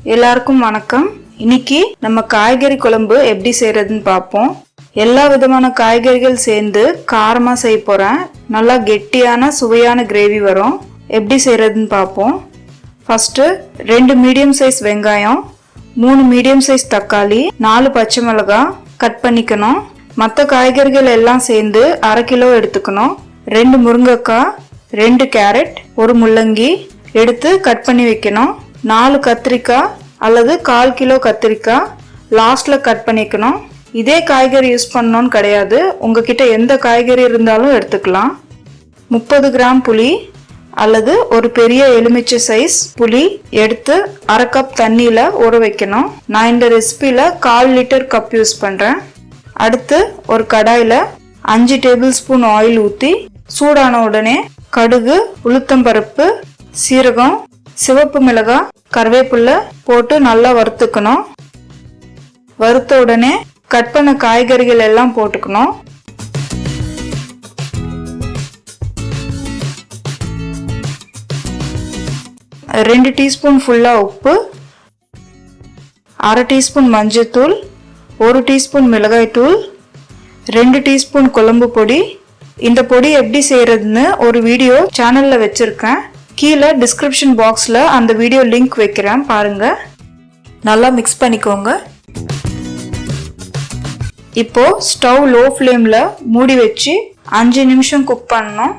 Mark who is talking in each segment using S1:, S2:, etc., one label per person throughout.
S1: எல்லாருக்கும் வணக்கம். இன்னைக்கு நம்ம காய்கறி குழம்பு எப்படி செய்யறதுன்னு பார்ப்போம். எல்லா விதமான காய்கறிகள் சேர்ந்து காரமா செய்ய போறேன். நல்லா கெட்டியான சுவையான கிரேவி வரும். எப்படி செய்யறதுன்னு பார்ப்போம். ஃபர்ஸ்ட் 2 மீடியம் சைஸ் வெங்காயம், 3 மீடியம் சைஸ் தக்காளி, 4 பச்சை மிளகாய் கட் பண்ணிக்கணும். மற்ற காய்கறிகள் எல்லாம் சேர்ந்து 1/2 கிலோ எடுத்துக்கணும். 2 முருங்கைக்காய், 2 கேரட், 1 முள்ளங்கி எடுத்து கட் பண்ணி வைக்கணும். 4 கத்திரிக்காய் அல்லது 1/4 கிலோ கத்திரிக்காய் லாஸ்ட்ல கட் பண்ணிக்கணும். இதே காய்கறி யூஸ் பண்ணணும்னு கிடையாது, உங்ககிட்ட எந்த காய்கறி இருந்தாலும் எடுத்துக்கலாம். 30 கிராம் புளி அல்லது ஒரு பெரிய எலுமிச்சை சைஸ் புளி எடுத்து 1/2 கப் தண்ணியில ஊற வைக்கணும். நான் இந்த ரெசிபியில 1/4 லிட்டர் கப் யூஸ் பண்றேன். அடுத்து ஒரு கடாயில 5 டேபிள் ஸ்பூன் ஆயில் ஊற்றி சூடான உடனே கடுகு, உளுத்தம்பருப்பு, சீரகம், சிவப்பு மிளகாய், கருவேப்பிலை போட்டு நல்லா வறுத்துக்கணும். வறுத்த உடனே கட் பண்ண காய்கறிகள் எல்லாம் போட்டுக்கணும். ரெண்டு டீஸ்பூன் ஃபுல்லா உப்பு, 1/2 டீஸ்பூன் மஞ்சள்தூள், 1 டீஸ்பூன் மிளகாய் தூள், 2 டீஸ்பூன் குழம்பு பொடி. இந்த பொடி எப்படி செய்யறதுன்னு ஒரு வீடியோ சேனல்ல வச்சிருக்கேன். கீழே டிஸ்கிரிப்ஷன் பாக்ஸ்ல அந்த வீடியோ லிங்க் வைக்கிறேன், பாருங்க. நல்லா மிக்ஸ் பண்ணிக்கோங்க. இப்போ ஸ்டவ் லோ ஃப்ளேம்ல மூடி வச்சு 5 நிமிஷம் குக் பண்ணணும்.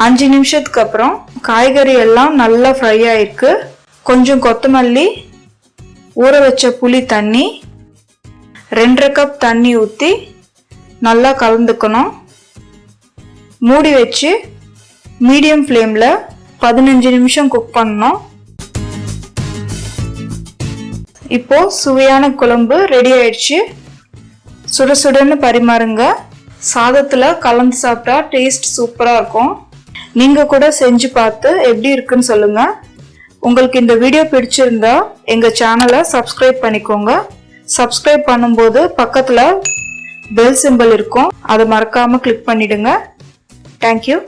S1: 5 நிமிஷத்துக்கு அப்புறம் காய்கறி எல்லாம் நல்லா ஃப்ரை ஆயிருக்கு. கொஞ்சம் கொத்தமல்லி, ஊற வச்ச புளி தண்ணி, 2.5 கப் தண்ணி ஊற்றி நல்லா கலந்துக்கணும். மூடி வச்சு மீடியம் ஃப்ளேம்ல 15 நிமிஷம் குக் பண்ணணும். இப்போ சுவையான குழம்பு ரெடி ஆயிடுச்சு. சுட சுடன்னு பரிமாறுங்க. சாதத்துல கலந்து சாப்பிட்டா டேஸ்ட் சூப்பரா இருக்கும். நீங்க கூட செஞ்சு பார்த்து எப்படி இருக்குன்னு சொல்லுங்க. உங்களுக்கு இந்த வீடியோ பிடிச்சிருந்தா எங்க சேனலை சப்ஸ்கிரைப் பண்ணிக்கோங்க. சப்ஸ்கிரைப் பண்ணும்போது பக்கத்துல பெல் சிம்பல் இருக்கும், அதை மறக்காம கிளிக் பண்ணிடுங்க. Thank you.